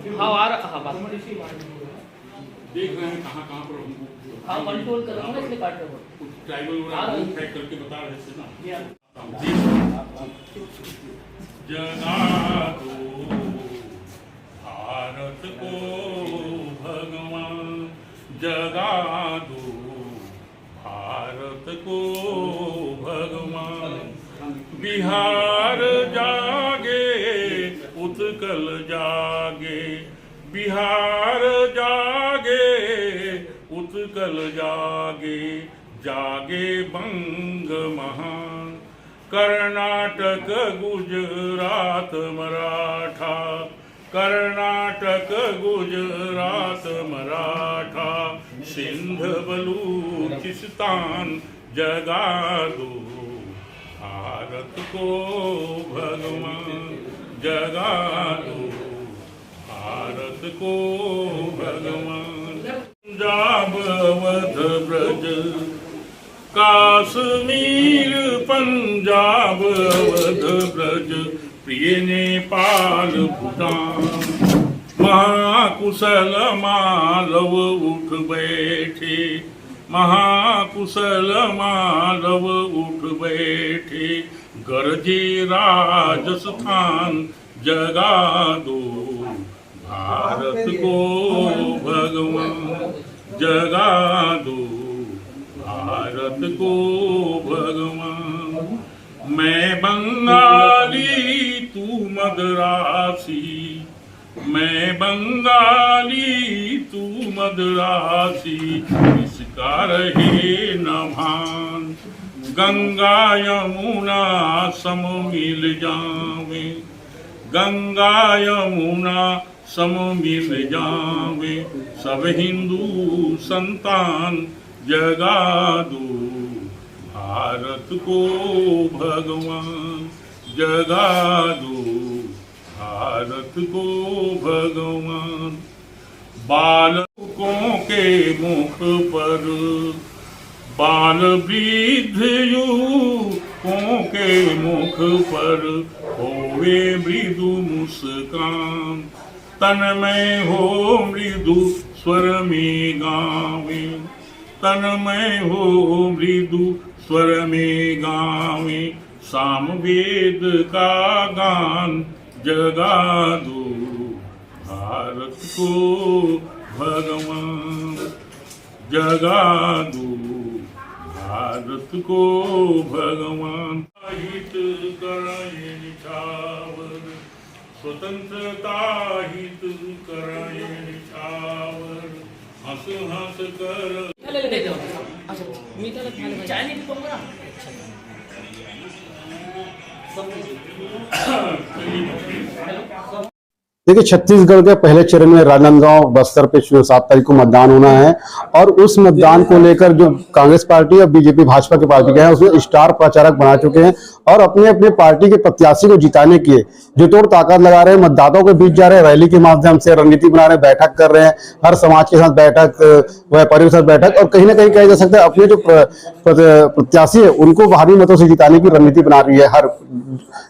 हाँ आ रहा, हाँ बात देख रहे हैं कहाँ कहाँ पर हमको हाँ कंट्रोल कर रहा हूँ ना, इसलिए काट रहा हूँ। कुछ ट्राइबल ट्रैक करके बता रहे थे ना। जगा दो भारत को भगवान, जगा दो भारत को भगवान। बिहार जागे उत्कल जागे, बिहार जागे उत्कल जागे, जागे बंग महान। कर्नाटक गुजरात मराठा, कर्नाटक गुजरात मराठा, सिंध बलूचिस्तान, जगा दो भारत को भगवान, जगा दो भारत को भगवान। पंजाब अवध ब्रज काश्मीर, पंजाब अवध ब्रज, प्रिय नेपाल भूटान, महाकुशल मालव उठ बैठे, महाकुशल मालव उठ बैठे, गरजे राजस्थान, जगा दो भारत को भगवान, जगा दो भारत को भगवान। मैं बंगाली तू मद्रासी, मैं बंगाली तू मद्रासी, इसका रहे न भान। गंगा यमुना सम मिल जावे, गंगा यमुना सम मिल जावे, सब हिंदू संतान, जगा दो भारत को भगवान, जगा दो भारत को भगवान। बालकों के मुख पर, बाल वृद्ध युवकों के मुख पर होवे मृदु मुस्कान। तन्मय हो मृदु स्वर में गावे, तन्मय हो मृदु स्वर में गावे, सामवेद का गान, जगा दो भारत को भगवान, जगा दो भारत को भगवान। हित कराए निछावर, स्वतंत्रता हित कराए निछावर, हंस हंस कर। अच्छा मी त्याला चाय नाही पितो ना। देखिए, छत्तीसगढ़ के पहले चरण में राजनांदगांव बस्तर पे 7 तारीख को मतदान होना है और उस मतदान को लेकर जो कांग्रेस पार्टी और बीजेपी भाजपा की पार्टी के हैं उसमें स्टार प्रचारक बना चुके हैं और अपने अपने पार्टी के प्रत्याशी को जिताने के जो तोड़ ताकत लगा रहे हैं, मतदाताओं के बीच जा रहे हैं, रैली के माध्यम से रणनीति बना रहे हैं, बैठक कर रहे हैं, हर समाज के साथ बैठक, व्यापारियों के साथ बैठक और कहीं ना कहीं कहा जा सकता है अपने जो प्रत्याशी है उनको भारी मतों से जिताने की रणनीति बना रही है हर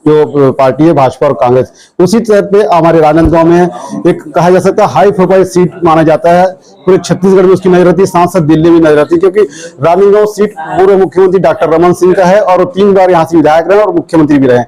जो पार्टी है भाजपा और कांग्रेस। उसी तरह पे हमारे राजनांदगांव में एक कहा जा सकता है हाई प्रोफाइल सीट माना जाता है, पूरे छत्तीसगढ़ में उसकी नजर रहती है, सांसद दिल्ली में नजर रहती है क्योंकि राजनांदगांव सीट पूर्व मुख्यमंत्री डॉक्टर रमन सिंह का है और वो 3 बार यहाँ से विधायक रहे और मुख्यमंत्री भी रहे।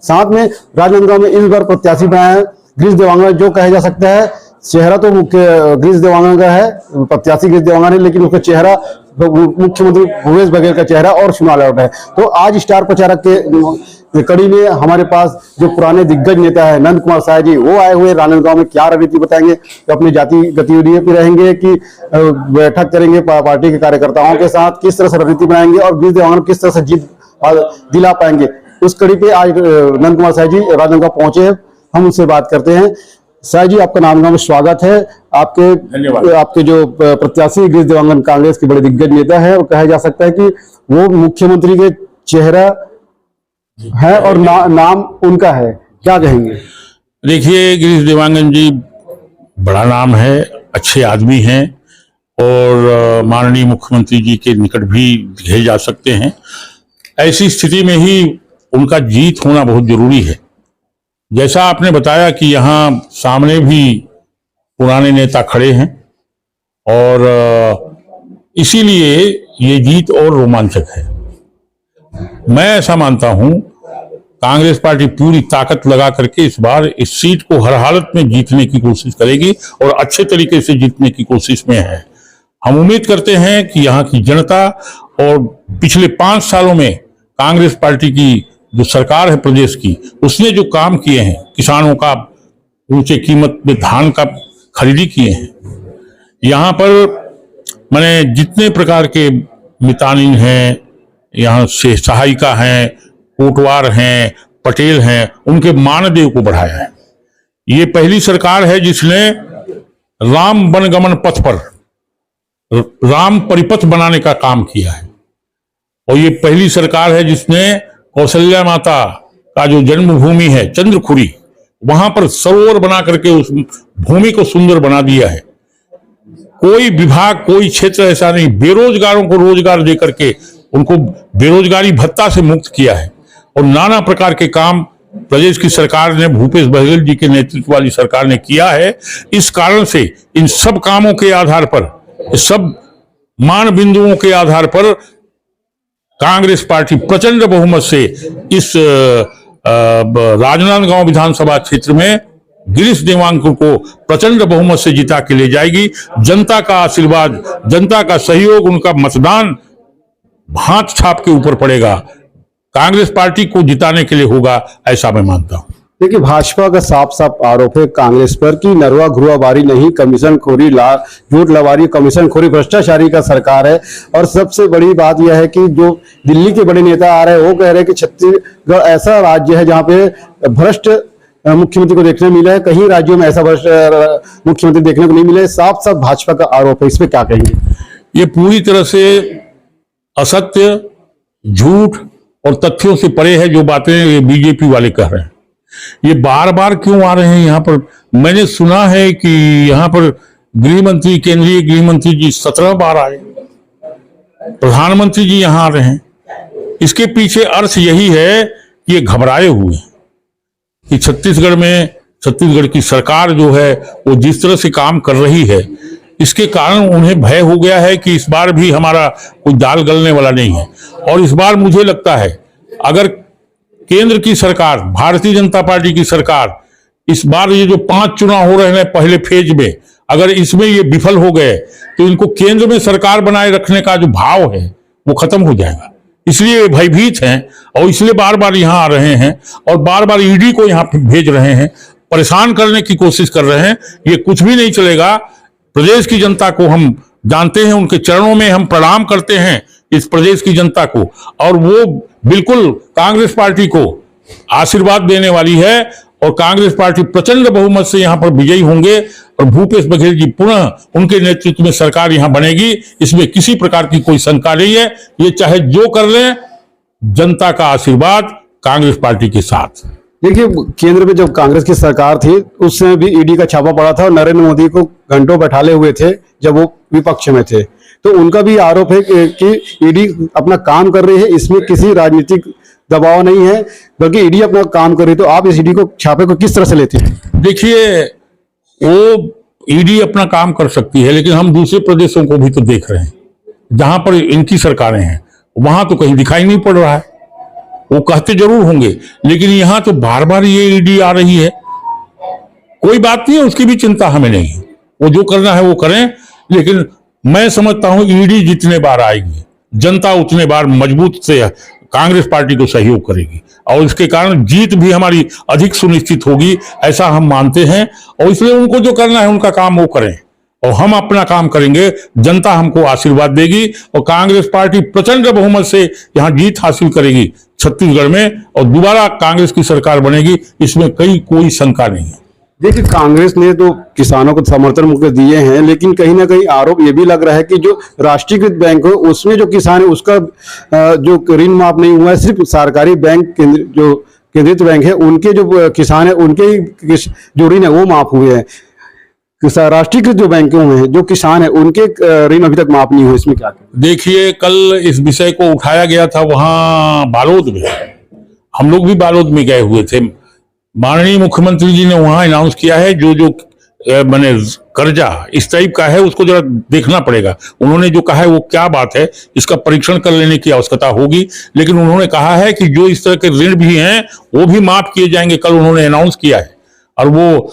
साथ में राजनांदगांव में इस बार प्रत्याशी बनाया है गिरीश देवांगन, जो कहा जा सकता है चेहरा तो मुख्य गिरीश देवांगन का है, प्रत्याशी गिरीश देवांगन है, लेकिन उसका चेहरा मुख्यमंत्री भूपेश बघेल का चेहरा और चुनाव लौट है। तो आज स्टार प्रचारक के कड़ी में हमारे पास जो पुराने दिग्गज नेता है नंद कुमार साय जी, वो आए हुए राजनांदगांव में क्या रणनीति बताएंगे, तो अपनी जाति गतिविधियों पे रहेंगे कि बैठक करेंगे पार्टी के कार्यकर्ताओं के साथ, किस तरह से रणनीति बनाएंगे और गिरीश देवांगन किस तरह से जीत दिला पाएंगे, उस कड़ी पे आज नंद कुमार साय जी राजनांदगांव पहुंचे हैं। हम उनसे बात करते हैं। साय जी, आपका नामगांव में स्वागत है। आपके जो प्रत्याशी गिरीश देवांगन कांग्रेस के बड़े दिग्गज नेता है और कहा जा सकता है कि वो मुख्यमंत्री के चेहरा है और नाम उनका है, क्या कहेंगे? देखिए, गिरीश देवांगन जी बड़ा नाम है, अच्छे आदमी हैं और माननीय मुख्यमंत्री जी के निकट भी दिखे जा सकते हैं। ऐसी स्थिति में ही उनका जीत होना बहुत जरूरी है। जैसा आपने बताया कि यहाँ सामने भी पुराने नेता खड़े हैं और इसीलिए ये जीत और रोमांचक है। मैं ऐसा मानता हूं कांग्रेस पार्टी पूरी ताकत लगा करके इस बार इस सीट को हर हालत में जीतने की कोशिश करेगी और अच्छे तरीके से जीतने की कोशिश में है। हम उम्मीद करते हैं कि यहाँ की जनता और पिछले 5 सालों में कांग्रेस पार्टी की जो सरकार है प्रदेश की, उसने जो काम किए हैं, किसानों का ऊंचे कीमत में धान का खरीदी किए हैं, यहाँ पर मैंने जितने प्रकार के मितानिन हैं, यहाँ से सहायिका हैं, कोटवार हैं, पटेल हैं, उनके मानदेय को बढ़ाया है। ये पहली सरकार है जिसने राम वनगमन पथ पर राम परिपथ बनाने का काम किया है और ये पहली सरकार है जिसने कौशल्या माता का जो जन्मभूमि है चंद्रखुरी, वहां पर सरोवर बना करके उस भूमि को सुंदर बना दिया है। कोई विभाग, कोई क्षेत्र ऐसा नहीं, बेरोजगारों को रोजगार देकर के उनको बेरोजगारी भत्ता से मुक्त किया है और नाना प्रकार के काम प्रदेश की सरकार ने, भूपेश बघेल जी के नेतृत्व वाली सरकार ने किया है। इस कारण से इन सब कामों के आधार पर, इस सब मान बिंदुओं के आधार पर कांग्रेस पार्टी प्रचंड बहुमत से इस राजनांदगांव विधानसभा क्षेत्र में गिरीश देवांगन को प्रचंड बहुमत से जिता के ले जाएगी। जनता का आशीर्वाद, जनता का सहयोग, उनका मतदान हाथ छाप के ऊपर पड़ेगा, कांग्रेस पार्टी को जिताने के लिए होगा, ऐसा मैं मानता हूं। देखिए, भाजपा का साफ साफ आरोप है कांग्रेस पर कि नरवा घुराबारी नहीं, कमीशन खोरी, झूठ लवारी, कमीशन खोरी, भ्रष्टाचारी का सरकार है। और सबसे बड़ी बात यह है कि जो दिल्ली के बड़े नेता आ रहे हैं वो कह रहे हैं कि छत्तीसगढ़ ऐसा राज्य है जहां पे भ्रष्ट मुख्यमंत्री को देखने मिला है, कहीं राज्यों में ऐसा भ्रष्ट मुख्यमंत्री देखने को नहीं मिला है। साफ साफ भाजपा का आरोप है, इस पे क्या कहेंगे? ये पूरी तरह से असत्य, झूठ और तथ्यों से परे है जो बातें बीजेपी वाले कह रहे हैं। ये बार बार क्यों आ रहे हैं यहाँ पर? मैंने सुना है कि यहाँ पर गृह मंत्री, केंद्रीय गृह मंत्री जी 17 बार आए, प्रधानमंत्री जी यहाँ आ रहे हैं। इसके पीछे अर्थ यही है कि ये घबराए हुए हैं कि छत्तीसगढ़ की सरकार जो है वो जिस तरह से काम कर रही है, इसके कारण उन्हें भय हो गया है कि इस बार भी हमारा कोई दाल गलने वाला नहीं है। और इस बार मुझे लगता है अगर केंद्र की सरकार, भारतीय जनता पार्टी की सरकार, इस बार ये जो 5 चुनाव हो रहे हैं पहले फेज में, अगर इसमें ये विफल हो गए तो इनको केंद्र में सरकार बनाए रखने का जो भाव है वो खत्म हो जाएगा। इसलिए भयभीत हैं और इसलिए बार बार यहाँ आ रहे हैं और बार बार ईडी को यहाँ भेज रहे हैं, परेशान करने की कोशिश कर रहे हैं। ये कुछ भी नहीं चलेगा। प्रदेश की जनता को हम जानते हैं, उनके चरणों में हम प्रणाम करते हैं इस प्रदेश की जनता को, और वो बिल्कुल कांग्रेस पार्टी को आशीर्वाद देने वाली है और कांग्रेस पार्टी प्रचंड बहुमत से यहाँ पर विजयी होंगे और भूपेश बघेल जी पुनः उनके नेतृत्व में सरकार यहाँ बनेगी। इसमें किसी प्रकार की कोई शंका नहीं है। ये चाहे जो कर लें, जनता का आशीर्वाद कांग्रेस पार्टी के साथ। देखिए, केंद्र में जब कांग्रेस की सरकार थी उस समय भी ईडी का छापा पड़ा था और नरेंद्र मोदी को घंटों बैठाले हुए थे जब वो विपक्ष में थे। तो उनका भी आरोप है कि ईडी अपना काम कर रही है, इसमें किसी राजनीतिक दबाव नहीं है, बल्कि ईडी अपना काम कर रही है। तो आप इस ईडी को, छापे को किस तरह से लेते हैं? देखिए, वो ईडी अपना काम कर सकती है, लेकिन हम दूसरे प्रदेशों को भी तो देख रहे हैं जहां पर इनकी सरकारें हैं, वहां तो कहीं दिखाई नहीं पड़ रहा है। वो कहते जरूर होंगे, लेकिन यहां तो बार बार ये ईडी आ रही है। कोई बात नहीं है, उसकी भी चिंता हमें नहीं है, वो जो करना है वो करें। लेकिन मैं समझता हूं ईडी जितने बार आएगी, जनता उतने बार मजबूत से कांग्रेस पार्टी को सहयोग करेगी और इसके कारण जीत भी हमारी अधिक सुनिश्चित होगी, ऐसा हम मानते हैं। और इसलिए उनको जो करना है उनका काम वो करें और हम अपना काम करेंगे। जनता हमको आशीर्वाद देगी और कांग्रेस पार्टी प्रचंड बहुमत से यहां जीत हासिल करेगी छत्तीसगढ़ में और दोबारा कांग्रेस की सरकार बनेगी, इसमें कोई शंका नहीं है। देखिए, कांग्रेस ने तो किसानों को समर्थन मुझे दिए हैं, लेकिन कहीं ना कहीं आरोप ये भी लग रहा है कि जो राष्ट्रीयकृत बैंक है उसमें जो किसान है उसका जो ऋण माफ नहीं हुआ है। सिर्फ सरकारी बैंक, जो केंद्रीय बैंक है उनके जो किसान है उनके ही जो ऋण है वो माफ हुए हैं। राष्ट्रीयकृत जो बैंकों में जो किसान है उनके ऋण अभी तक माफ नहीं हुए, इसमें क्या? देखिए, कल इस विषय को उठाया गया था वहां बालोद में, हम लोग भी बालोद में गए हुए थे। माननीय मुख्यमंत्री जी ने वहां अनाउंस किया है जो माने कर्जा इस टाइप का है, उसको जरा देखना पड़ेगा। उन्होंने जो कहा है वो क्या बात है, इसका परीक्षण कर लेने की आवश्यकता होगी। लेकिन उन्होंने कहा है कि जो इस तरह के ऋण भी हैं वो भी माफ किए जाएंगे, कल उन्होंने अनाउंस किया है। और वो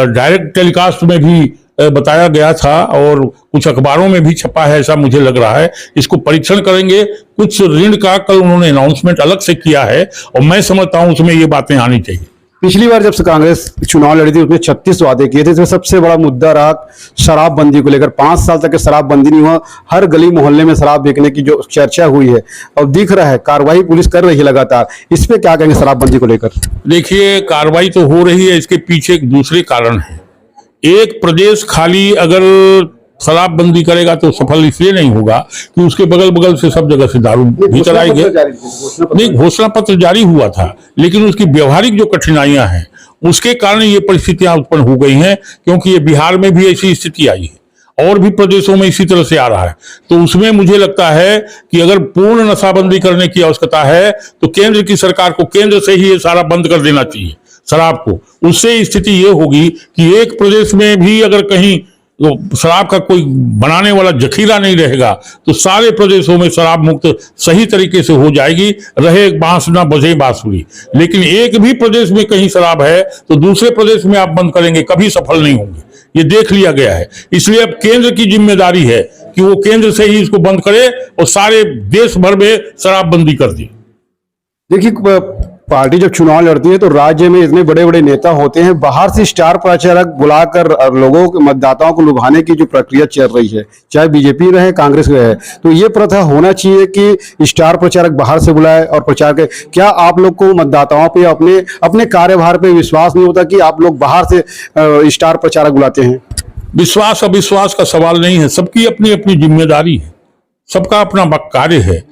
डायरेक्ट टेलीकास्ट में भी बताया गया था और कुछ अखबारों में भी छपा है, ऐसा मुझे लग रहा है। इसको परीक्षण करेंगे। कुछ ऋण का कल उन्होंने अनाउंसमेंट अलग से किया है और मैं समझता हूं उसमें ये बातें आनी चाहिए। पिछली बार जब से कांग्रेस चुनाव लड़ी थी उसमें 36 वादे किए थे, इसमें सबसे बड़ा मुद्दा रहा शराबबंदी को लेकर। 5 साल तक शराबबंदी नहीं हुआ, हर गली मोहल्ले में शराब बेचने की जो चर्चा हुई है और दिख रहा है कार्रवाई पुलिस कर रही है लगातार। इस पे क्या कहेंगे शराबबंदी को लेकर? देखिए, कार्रवाई तो हो रही है, इसके पीछे एक दूसरे कारण है। एक प्रदेश खाली अगर शराबबंदी करेगा तो सफल इसलिए नहीं होगा कि उसके बगल बगल से सब जगह से दारू भीतर आएंगे। नहीं, घोषणा पत्र जारी हुआ था, लेकिन उसकी व्यवहारिक जो कठिनाइयां हैं उसके कारण ये परिस्थितियां उत्पन्न हो गई हैं, क्योंकि ये बिहार में भी ऐसी स्थिति आई है और भी प्रदेशों में इसी तरह से आ रहा है। तो उसमें मुझे लगता है कि अगर पूर्ण नशाबंदी करने की आवश्यकता है तो केंद्र की सरकार को केंद्र से ही ये सारा बंद कर देना चाहिए शराब को। उससे स्थिति ये होगी कि एक प्रदेश में भी अगर कहीं तो शराब का कोई बनाने वाला जखीरा नहीं रहेगा तो सारे प्रदेशों में शराब मुक्त सही तरीके से हो जाएगी। रहे बांस ना बजे बांसुरी। लेकिन एक भी प्रदेश में कहीं शराब है तो दूसरे प्रदेश में आप बंद करेंगे, कभी सफल नहीं होंगे। ये देख लिया गया है। इसलिए अब केंद्र की जिम्मेदारी है कि वो केंद्र से ही इसको बंद करे और सारे देश भर में शराबबंदी कर दी। देखिए, पार्टी जब चुनाव लड़ती है तो राज्य में इतने बड़े बड़े नेता होते हैं, बाहर से स्टार प्रचारक बुलाकर लोगों के मतदाताओं को लुभाने की जो प्रक्रिया चल रही है, चाहे बीजेपी रहे कांग्रेस रहे, तो ये प्रथा होना चाहिए कि स्टार प्रचारक बाहर से बुलाए और प्रचार करे। क्या आप लोग को मतदाताओं पे अपने अपने कार्यभार पे विश्वास नहीं होता कि आप लोग बाहर से स्टार प्रचारक बुलाते हैं? विश्वास अविश्वास का सवाल नहीं है, सबकी अपनी अपनी जिम्मेदारी है, सबका अपना कार्य है।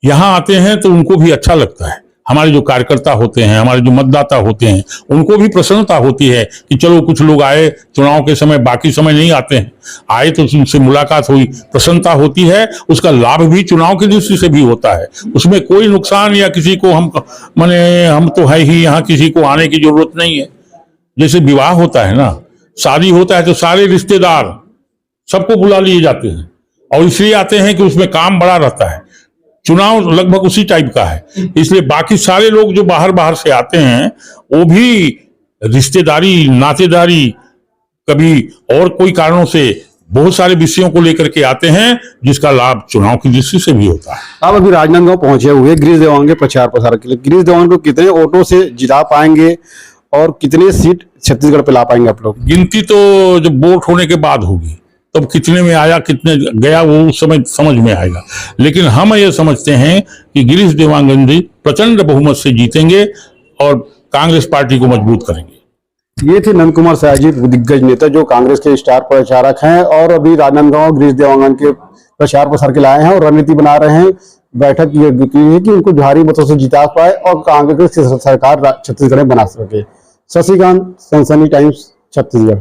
यहाँ आते हैं तो उनको भी अच्छा लगता है। हमारे जो कार्यकर्ता होते हैं, हमारे जो मतदाता होते हैं, उनको भी प्रसन्नता होती है कि चलो कुछ लोग आए चुनाव के समय, बाकी समय नहीं आते हैं, आए तो उनसे मुलाकात हुई, प्रसन्नता होती है। उसका लाभ भी चुनाव की दृष्टि से भी होता है, उसमें कोई नुकसान या किसी को हम तो है ही, यहाँ किसी को आने की जरूरत नहीं है। जैसे विवाह होता है ना, शादी होता है तो सारे रिश्तेदार सबको बुला लिए जाते हैं और इसलिए आते हैं कि उसमें काम बड़ा रहता है। चुनाव लगभग उसी टाइप का है, इसलिए बाकी सारे लोग जो बाहर बाहर से आते हैं वो भी रिश्तेदारी, नातेदारी, कभी और कोई कारणों से बहुत सारे विषयों को लेकर के आते हैं, जिसका लाभ चुनाव की दृष्टि से भी होता है। आप अभी राजनांदगांव पहुंचे हुए गिरीश देवांगन के प्रचार प्रसार के लिए, गिरीश देवांगन को कितने वोटों से जिता पाएंगे और कितने सीट छत्तीसगढ़ पे ला पाएंगे आप लोग? गिनती तो जब वोट होने के बाद होगी, तब कितने में आया कितने गया वो उस समय समझ में आएगा। लेकिन हम ये समझते हैं कि गिरीश देवांगन जी प्रचंड बहुमत से जीतेंगे और कांग्रेस पार्टी को मजबूत करेंगे। ये थे नंद कुमार साय जी, दिग्गज नेता जो कांग्रेस के स्टार प्रचारक हैं और अभी राजनांदगांव गिरीश देवांगन के प्रचार प्रसार के लाए हैं और रणनीति बना रहे हैं। बैठक ये की है कि उनको भारी मतों से जिता पाए और कांग्रेस की सरकार छत्तीसगढ़ में बना सके। शशिकांत, सनसनी टाइम्स, छत्तीसगढ़।